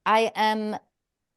I am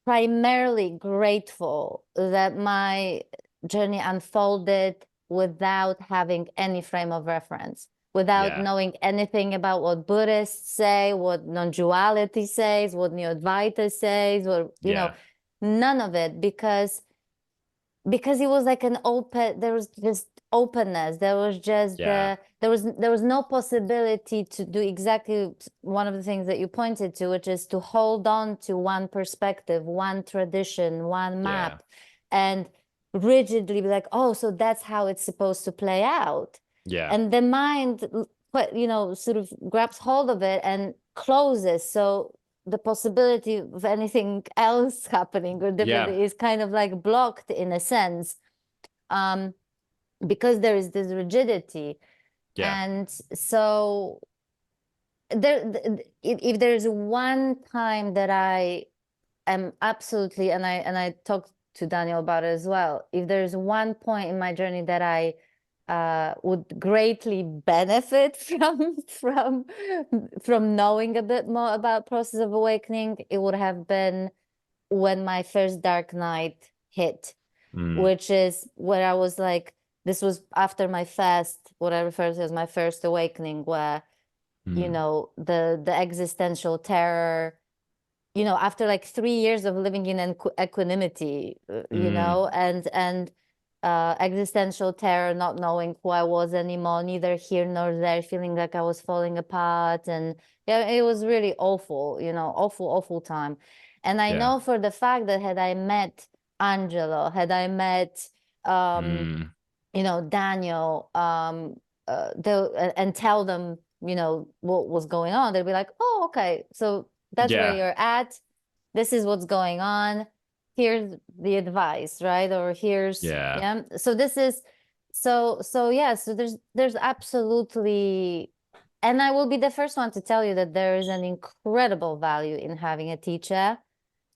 primarily grateful that my journey unfolded without having any frame of reference, without Yeah. knowing anything about what Buddhists say, what non-duality says, what Neo-Advaita says, or, Yeah. none of it, because it was like an open, there was just openness, there was just Yeah. there was no possibility to do exactly one of the things that you pointed to, which is to hold on to one perspective, one tradition, one Yeah. map, and rigidly be like, oh, so that's how it's supposed to play out. Yeah. And the mind, sort of grabs hold of it and closes, so the possibility of anything else happening or different Yeah. is kind of like blocked in a sense, um, because there is this rigidity. Yeah. And so if there's one time that I am absolutely, and I talked to Daniel about it as well, if there's one point in my journey that I would greatly benefit from knowing a bit more about process of awakening, it would have been when my first dark night hit, Mm. which is where I was like, this was after my first, what I refer to as my first awakening, where, Mm. the existential terror, after like 3 years of living in equanimity, Mm. and existential terror, not knowing who I was anymore, neither here nor there, feeling like I was falling apart. And yeah, it was really awful, awful, awful time. And I Yeah. know for the fact that had I met Angelo, had I met, um, Mm. Daniel, and tell them, what was going on, they'd be like, oh, okay, so that's where Yeah. you're at. This is what's going on. Here's the advice, right? Or here's, Yeah. yeah. So this is, so yeah, so there's absolutely, and I will be the first one to tell you that there is an incredible value in having a teacher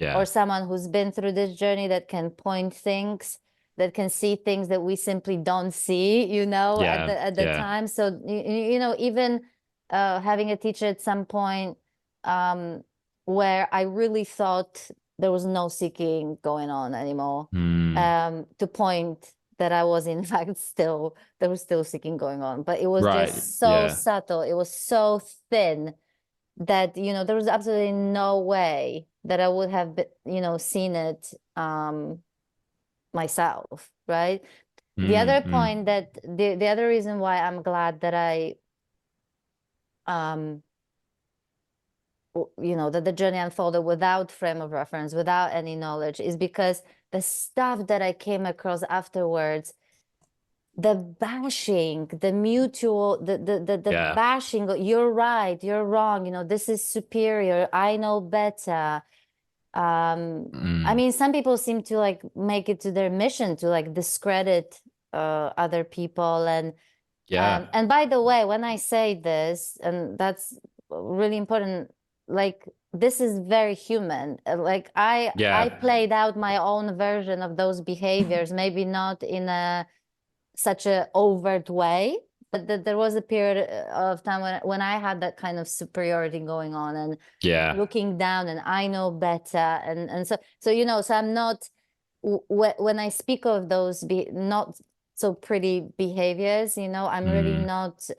or Yeah. someone who's been through this journey that can point things, that can see things that we simply don't see, at Yeah. the Yeah. time. So even having a teacher at some point, um, where I really thought there was no seeking going on anymore, Mm. to point that I was in fact still there was still seeking going on, but it was Right. just so Yeah. subtle, it was so thin that there was absolutely no way that I would have seen it myself, right? The Mm. other Mm. point, that the other reason why I'm glad that I um that the journey unfolded without frame of reference, without any knowledge, is because the stuff that I came across afterwards, the bashing, the mutual, the Yeah. bashing, you're right, you're wrong, this is superior, I know better. I Mm. mean, some people seem to like make it to their mission to like discredit other people. And Yeah. by the way, when I say this, and that's really important, like this is very human. Like I Yeah. played out my own version of those behaviors, maybe not in a such a overt way, but that there was a period of time when I had that kind of superiority going on and Yeah. looking down, and I know better. And so so I'm not, when I speak of those not so pretty behaviors, I'm really Mm. not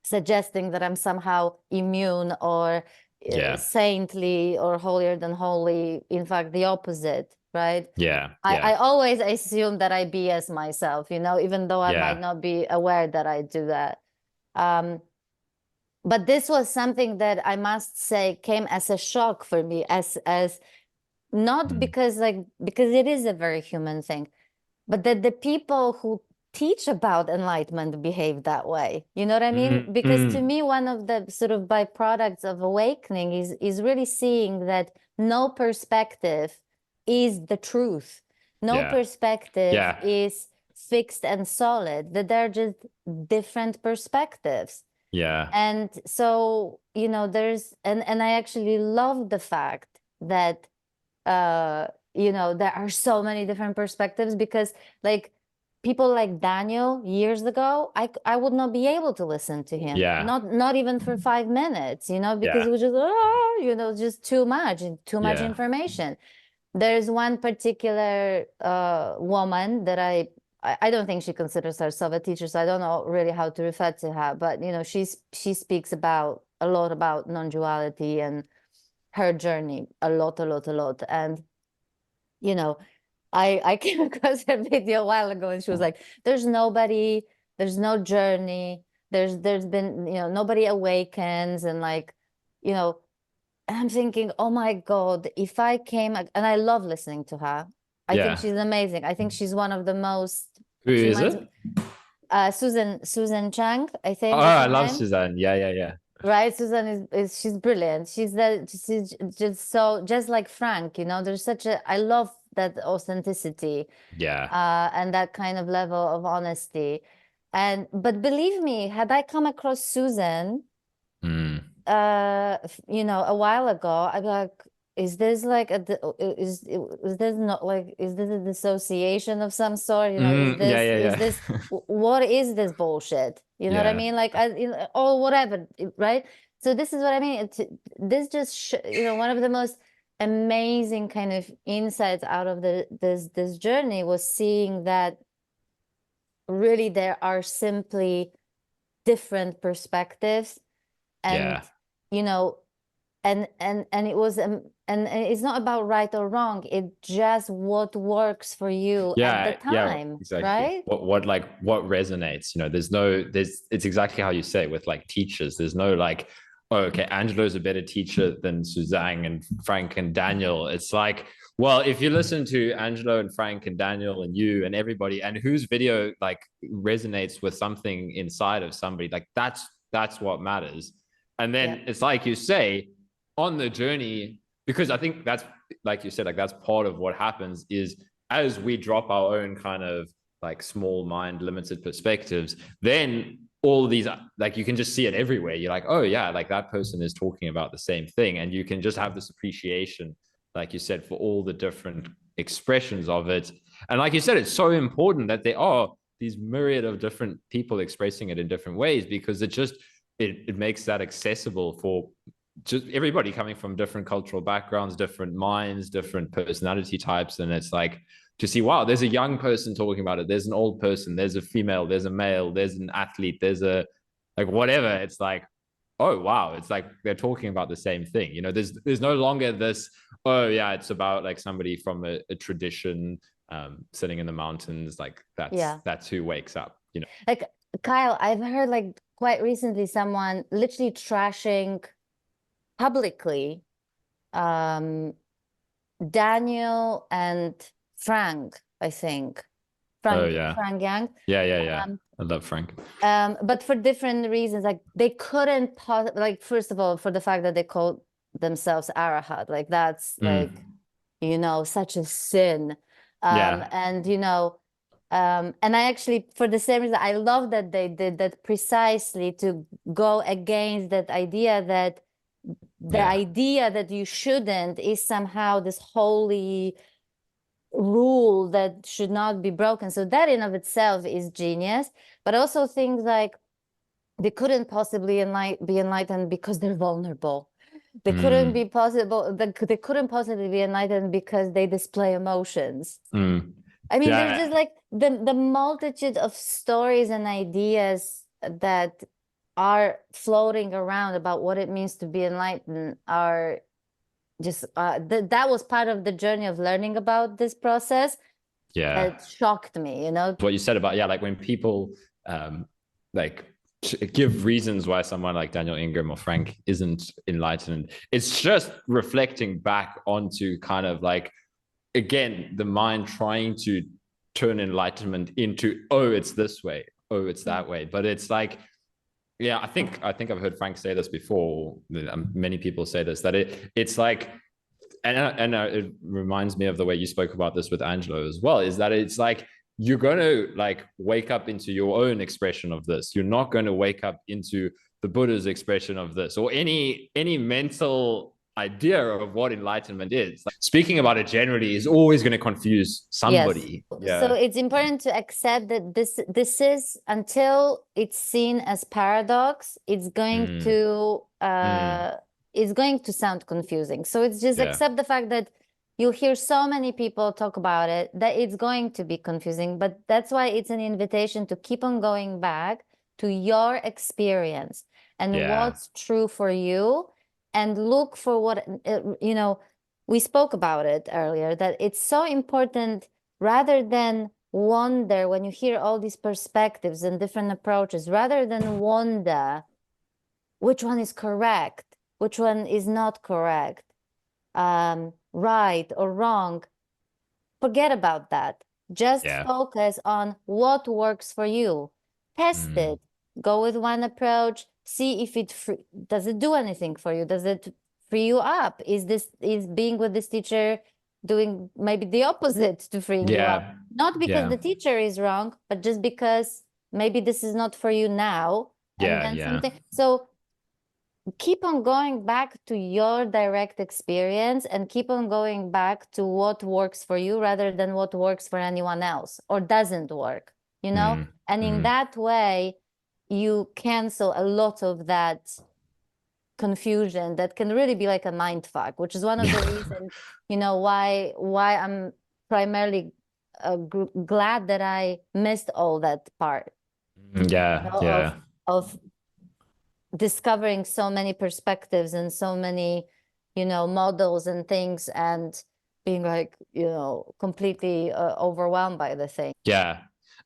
suggesting that I'm somehow immune or Yeah. saintly or holier than holy. In fact, the opposite, right? Yeah. I Yeah. always assume that I BS myself, even though I might Yeah. not be aware that I do that. Um, but this was something that I must say came as a shock for me, as not Mm. because it is a very human thing, but that the people who teach about enlightenment behave that way. You know what I mean? Mm. Because to Mm. me, one of the sort of byproducts of awakening is really seeing that no perspective is the truth. No Yeah. perspective Yeah. is fixed and solid, that they're just different perspectives. Yeah. And so, there's, and I actually love the fact that there are so many different perspectives, because like people like Daniel years ago, I would not be able to listen to him. Yeah. Not even for 5 minutes, you know, because Yeah. it was just you know, just too much and too much Yeah. information. There's one particular woman that I don't think she considers herself a teacher, so I don't know really how to refer to her. But you know, she speaks about a lot about non-duality and her journey, a lot, a lot, a lot. And you know, I came across her video a while ago, and she was like, "There's nobody, there's no journey, there's been, you know, nobody awakens," and like, you know, and I'm thinking, oh my God, if I came, and I love listening to her. I think Yeah. she's amazing. I think she's one of the most, Who she is reminds it? me, Susan Chang, I Oh, think is I her love name. Suzanne. Yeah, yeah, yeah. Right? Susan is she's brilliant. She's just so, just like Frank, you know, there's such a, I love that authenticity, Yeah. and that kind of level of honesty. And but believe me, had I come across Susan Mm. you know, a while ago, I'd be like, is this like is this not like, is this a dissociation of some sort? You know, Yeah, yeah, is yeah. this what is this bullshit? You know what I Yeah. mean? Like, you know, or whatever, right? So this is what I mean. This just you know, one of the most amazing kind of insights out of this journey was seeing that really there are simply different perspectives, and Yeah. you know, and it was and it's not about right or wrong, it just what works for you at the Yeah, yeah, time, exactly. right? What resonates, you know, there's it's exactly how you say with like teachers. There's no like, oh, okay, Angelo's a better teacher than Suzanne and Frank and Daniel. It's like, well, if you listen to Angelo and Frank and Daniel and you and everybody, and whose video like resonates with something inside of somebody, like that's what matters. And Yeah, then it's like you say, on the journey, because I think that's, like you said, like that's part of what happens is as we drop our own kind of like small mind limited perspectives, then all these, like you can just see it everywhere. You're like, oh yeah, like that person is talking about the same thing, and you can just have this appreciation, like you said, for all the different expressions of it. And like you said, it's so important that there are these myriad of different people expressing it in different ways, because it makes that accessible for just everybody coming from different cultural backgrounds, different minds, different personality types. And it's like to see, wow, there's a young person talking about it. There's an old person, there's a female, there's a male, there's an athlete, there's a like whatever. It's like, oh wow, it's like they're talking about the same thing. You know, there's no longer this, oh yeah, it's about like somebody from a tradition sitting in the mountains. Like yeah. that's who wakes up, you know. Like, Kyle, I've heard like quite recently someone literally trashing publicly um Daniel and Frank, I think. Oh yeah. Frank Yang. Yeah, yeah, yeah. Um, I love Frank. but for different reasons. Like they couldn't like, first of all, for the fact that they called themselves Arahat, like that's like, you know, such a sin. Yeah. And you know, and I actually, for the same reason, I love that they did that precisely to go against that idea that the Yeah. idea that you shouldn't is somehow this holy rule that should not be broken. So that in of itself is genius. But also things like they couldn't possibly be enlightened because they're vulnerable. They couldn't be possible. They couldn't possibly be enlightened because they display emotions. I mean, there's Yeah. just like the multitude of stories and ideas that are floating around about what it means to be enlightened are just that was part of the journey of learning about this process. Yeah. It shocked me, you know. What you said about, yeah, like when people like give reasons why someone like Daniel Ingram or Frank isn't enlightened, it's just reflecting back onto kind of like, again, the mind trying to turn enlightenment into, oh, it's this way, oh, it's that way. But it's like, yeah, I think I've heard Frank say this before. Many people say this, that it's like, and it reminds me of the way you spoke about this with Angelo as well, is that it's like you're going to like wake up into your own expression of this. You're not going to wake up into the Buddha's expression of this, or any mental idea of what enlightenment is. Like, speaking about it generally is always going to confuse somebody. Yes. So it's important to accept that this is, until it's seen as paradox, it's going to sound confusing. So it's just accept the fact that you hear so many people talk about it that it's going to be confusing. But that's why it's an invitation to keep on going back to your experience and what's true for you, and look for what, we spoke about it earlier, that it's so important, rather than wonder when you hear all these perspectives and different approaches, rather than wonder which one is correct, which one is not correct, right or wrong. Forget about that. Just focus on what works for you. Test it. Go with one approach. See if does it do anything for you? Does it free you up? Is being with this teacher doing maybe the opposite to freeing you up? Not because the teacher is wrong, but just because maybe this is not for you now. And then something. So keep on going back to your direct experience and keep on going back to what works for you rather than what works for anyone else or doesn't work, and in that way you cancel a lot of that confusion that can really be like a mind fuck, which is one of the reasons why I'm primarily glad that I missed all that part of discovering so many perspectives and so many models and things, and being like completely overwhelmed by the thing.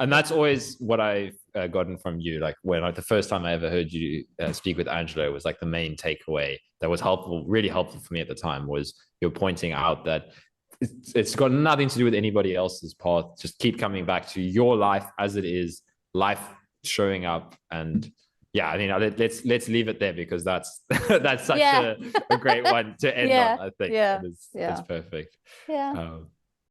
And that's always what I've gotten from you. Like when the first time I ever heard you speak with Angelo, was like the main takeaway that was helpful, really helpful for me at the time, was you're pointing out that it's got nothing to do with anybody else's path. Just keep coming back to your life as it is, life showing up. And I mean, let's leave it there, because that's such a great one to end on. I think it's perfect.